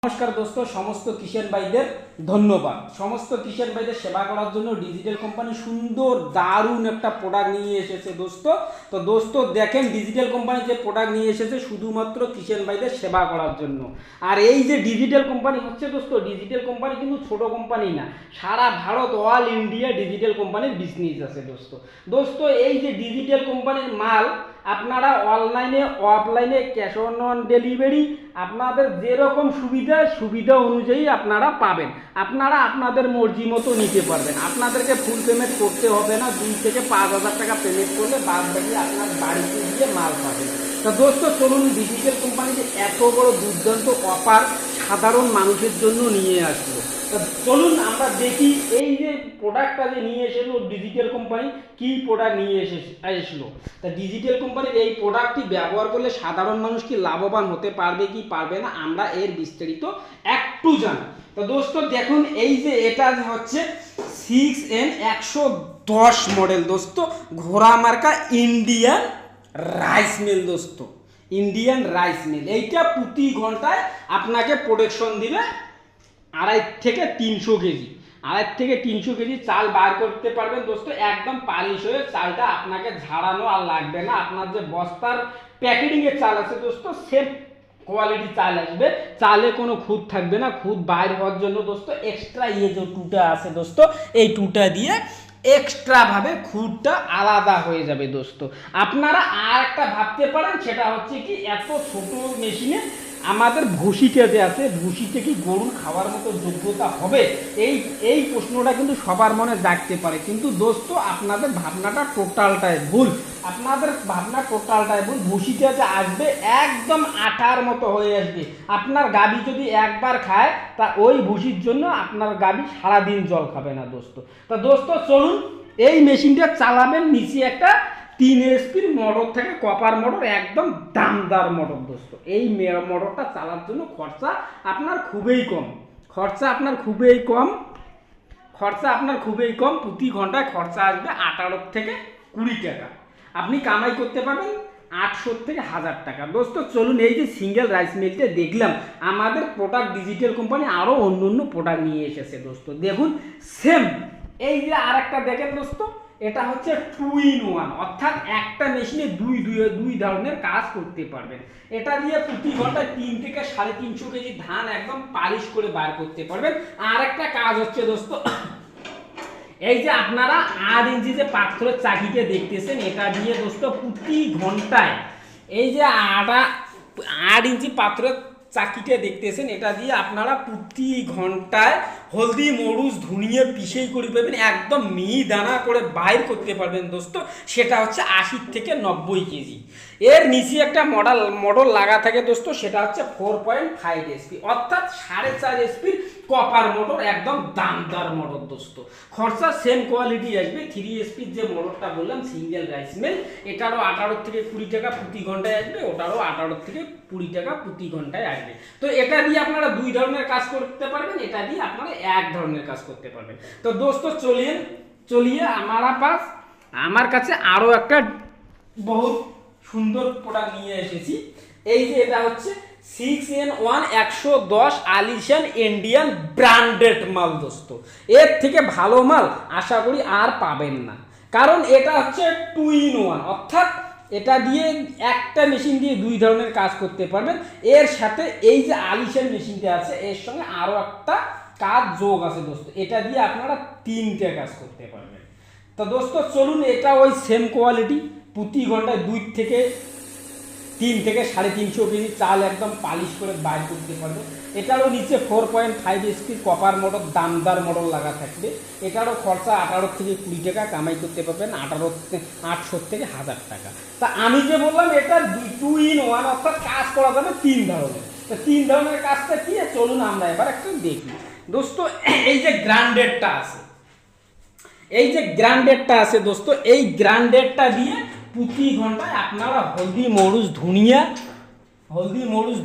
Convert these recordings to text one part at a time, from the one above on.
নমস্কার দোস্ত, সমস্ত কিষাণ ভাইদের ধন্যবাদ। সমস্ত কিষাণ ভাইদের সেবা করার জন্য ডিজিটাল কোম্পানি সুন্দর দারুণ একটা প্রোডাক্ট নিয়ে এসেছে দোস্ত। তো দোস্ত দেখেন, ডিজিটাল কোম্পানি যে প্রোডাক্ট নিয়ে এসেছে শুধুমাত্র কিষাণ ভাইদের সেবা করার জন্য। আর এই যে ডিজিটাল কোম্পানি হচ্ছে দোস্ত, ডিজিটাল কোম্পানি কিন্তু ছোট কোম্পানি না, সারা ভারত অল ইন্ডিয়া ডিজিটাল কোম্পানির বিজনেস আছে দোস্ত। দোস্ত এই যে ডিজিটাল কোম্পানির মাল আপনারা অনলাইনে অফলাইনে ক্যাশ অন ডেলিভারি আপনাদের যেরকম সুবিধা অনুযায়ী আপনারা পাবেন। আপনারা আপনাদের মর্জি মতো নিতে পারবেন। আপনাদেরকে ফুল পেমেন্ট করতে হবে না, 2 থেকে 5,000 টাকা পেমেন্ট করলে বাদ বাকি আপনার বাড়িতে গিয়ে মাল পাবেন। তো দোস্ত চলুন, ডিজিটাল কোম্পানি যে এত বড় দুর্দান্ত অফার সাধারণ মানুষের জন্য নিয়ে আসলো। তো চলুন আমরা দেখি এই যে প্রোডাক্টটা যে নিয়ে এসেছিল ডিজিটাল কোম্পানি, কি প্রোডাক্ট নিয়ে এসেছিল। তা ডিজিটাল কোম্পানির এই প্রোডাক্টটি ব্যবহার করলে সাধারণ মানুষ কি লাভবান হতে পারবে কি পারবে না, আমরা এর বিস্তারিত একটু জানি। তো দোস্ত দেখুন, এই যে এটা হচ্ছে 6N110 মডেল দোস্ত, ঘোড়া মার্কা ইন্ডিয়ান রাইস মিল দোস্ত, ইন্ডিয়ান রাইস মিল। এইটা প্রতি ঘন্টায় আপনাকে প্রোডাকশন দিবে 2.5 থেকে 300 কেজি, 2.5 থেকে 300 কেজি চাল বার করতে পারবেন দোস্ত। একদম পালিশ হয়ে চালটা আপনাকে ঝাড়ানো আর লাগবে না। আপনার যে বস্তার প্যাকেটিংয়ের চাল আছে দোস্ত, সেম কোয়ালিটি চাল আসবে, চালে কোনো খুঁত থাকবে না। খুঁত বাইর হওয়ার জন্য দোস্ত এক্সট্রা যে টুটা আছে দোস্ত, এই টুটা দিয়ে এক্সট্রা ভাবে খুঁতটা আলাদা হয়ে যাবে দোস্ত। আপনারা আর একটা ভাবতে পারেন, সেটা হচ্ছে কি এত ছোট মেশিনে আমাদের ভুসিটা যে আছে, ভুসিতে কি গরুর খাওয়ার মতো যোগ্যতা হবে? এই প্রশ্নটা কিন্তু সবার মনে জাগতে পারে। কিন্তু দোস্ত আপনাদের ভাবনাটা টোটালটাই ভুল, ভুসিটা যে আসবে একদম আটার মতো হয়ে আসবে। আপনার গাভী যদি একবার খায় তা ওই ভুসির জন্য আপনার গাভী সারাদিন জল খাবে না দোস্ত। তা দোস্ত চলুন, এই মেশিনটা চালাবেন। নিচে একটা 3 HP মোটর থাকে, কপার মোটর, একদম দামদার মোটর দোস্ত। এই মোটরটা চালার জন্য খরচা আপনার খুবই কম, প্রতি ঘন্টায় খরচা আসবে 18 থেকে 20 টাকা। আপনি কামাই করতে পারবেন 800 থেকে 1000 টাকা দোস্ত। চলুন, এই যে সিঙ্গেল রাইস মিলটা দেখলাম, আমাদের প্রোডাক্ট ডিজিটাল কোম্পানি আরও অন্য প্রোডাক্ট নিয়ে এসেছে দোস্ত। দেখুন সেম, এই যে আর একটা দেখেন দোস্ত, এটা হচ্ছে 2 in 1, অর্থাৎ একটা মেশিনে দুই ধরনের কাজ করতে পারবেন। এটা দিয়ে প্রতি ঘন্টায় 3 থেকে 350 কেজি ধান একদম পালিশ করে বার করতে পারবেন। আর একটা কাজ হচ্ছে দোস্ত, এই যে আপনারা 8 ইঞ্চি যে পাথরের চাকিটা দেখতেছেন, এটা দিয়ে দোস্ত প্রতি ঘন্টায় এই যে 8 ইঞ্চি পাথরের চাকিটা দেখতেছেন, এটা দিয়ে আপনারা প্রতি ঘন্টায় হলদি মরুচ ধনিয়া পিষেই করে পাবেন, একদম মিহি দানা করে বাইর করতে পারবেন দোস্ত। সেটা হচ্ছে 80 থেকে 90 কেজি। এর নিচে একটা মডেল লাগা থাকে দোস্ত, সেটা হচ্ছে 4.5 SP, অর্থাৎ 4.5 SP কপার মোটর, একদম দামদার মোটর দোস্ত। খরচা সেম কোয়ালিটি আসবে। 3 SP যে মোটরটা বললাম সিঙ্গেল রাইস মিল, এটারও 18 থেকে 20 টাকা প্রতি ঘন্টায় আসবে, ওটারও 18 থেকে 20 টাকা প্রতি ঘন্টায় আসবে। তো এটা দিয়ে আপনারা 2 ধরনের কাজ করতে পারবেন, এটা দিয়ে আপনারা 1 ধরনের কাজ করতে পারবেন। তো দোস্ত চলিয়ে আমার কাছে আরও একটা বহুত সুন্দর প্রোডাক্ট নিয়ে এসেছি। এই যে এটা হচ্ছে 6N110 আলিশান ইন্ডিয়ান ব্র্যান্ডেড মাল দোস্ত। এর থেকে ভালো মাল আশা করি আর পাবেন না, কারণ এটা হচ্ছে 2 in 1, অর্থাৎ এটা দিয়ে একটা মেশিন দিয়ে 2 ধরনের কাজ করতে পারবেন। এর সাথে এই যে আলিশান মেশিনটা আছে, এর সঙ্গে আরও একটা কাজ যোগ আছে দোস্ত, এটা দিয়ে আপনারা 3টে কাজ করতে পারবেন। তো দোস্ত চলুন, এটা ওই সেম কোয়ালিটি, প্রতি ঘন্টায় 3 থেকে 350 কেজি চাল একদম পালিশ করে বাইর করতে পারবে। এটারও নিচে 4.5 SP কপার মোটর, দামদার মোটর লাগা থাকবে। এটারও খরচা 18 থেকে 20 টাকা, কামাই করতে পারবেন 800 থেকে 1000 টাকা। তা আমি যে বললাম এটা 2 in 1, অর্থাৎ কাজ করা যাবে 3 ধরনের। তো 3 ধরনের কাজটা কি, চলুন আমরা এবার একটু দেখি দোস্ত। এই যে গ্রান্ডেডটা আছে দোস্ত, এই গ্রান্ডেডটা দিয়ে প্রতি ঘন্টায় আপনারা হলদি মরুচ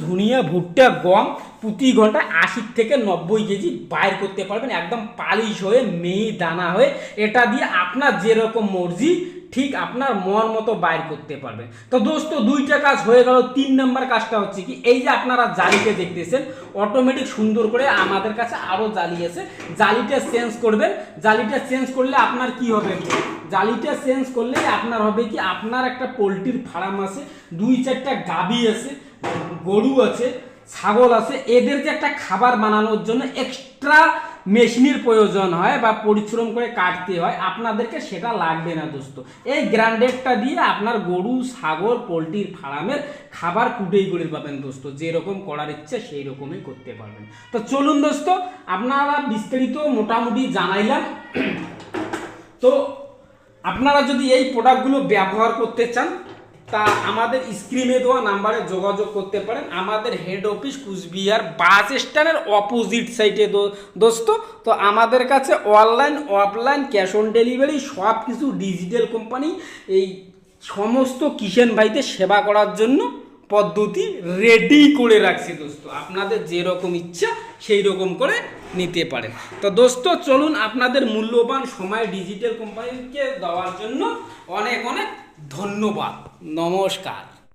ধনিয়া ভুট্টা গম প্রতি ঘন্টায় 80 থেকে 90 কেজি বাইর করতে পারবেন, একদম পালিশ হয়ে মিহি দানা হয়ে। এটা দিয়ে আপনার যেরকম মর্জি ঠিক আপনার মন মতো বাইর করতে পারবেন। তো দোস্ত 2টা কাজ হয়ে গেল। 3 নাম্বার কাজটা হচ্ছে কি, এই যে আপনারা জালিকে দেখতেছেন অটোমেটিক সুন্দর করে আমাদের কাছে আরও জালি আছে, জালিটা চেঞ্জ করবেন। জালিটা চেঞ্জ করলে আপনার কি হবে, জালিটা চেঞ্জ করলে আপনার হবে কি, আপনার একটা পোলট্রির ফার্ম আছে, 2-4টা গাভী আছে, গরু আছে, ছাগল আছে, এদের যে একটা খাবার বানানোর জন্য এক্সট্রা মেশিনের প্রয়োজন হয় বা পরিশ্রম করে কাটতে হয়, আপনাদেরকে সেটা লাগবে না দোস্ত। এই গ্রাইন্ডারটা দিয়ে আপনার গরু ছাগল পোলট্রির ফার্মের খাবার কুটেই করে পাবেন দোস্ত, যেরকম করার ইচ্ছে সেই রকমই করতে পারবেন। তো চলুন দোস্ত, আপনারা বিস্তারিত মোটামুটি জানাইলাম। তো আপনারা যদি এই প্রোডাক্টগুলো ব্যবহার করতে চান তা আমাদের স্ক্রিনে দেওয়া নাম্বারে যোগাযোগ করতে পারেন। আমাদের হেড অফিস কুচবিহার বাস স্ট্যান্ডের অপোজিট সাইডে দোস্ত। তো আমাদের কাছে online offline cash on delivery সব কিছু ডিজিটাল কোম্পানি এই সমস্ত কিষেন ভাইদের সেবা করার জন্য পদ্ধতি রেডি করে রাখছি দোস্ত, আপনাদের যেরকম ইচ্ছা সেই রকম করে নিতে পারেন। তো দোস্ত চলুন, আপনাদের মূল্যবান সময় ডিজিটাল কোম্পানিকে দেওয়ার জন্য অনেক অনেক ধন্যবাদ। নমস্কার।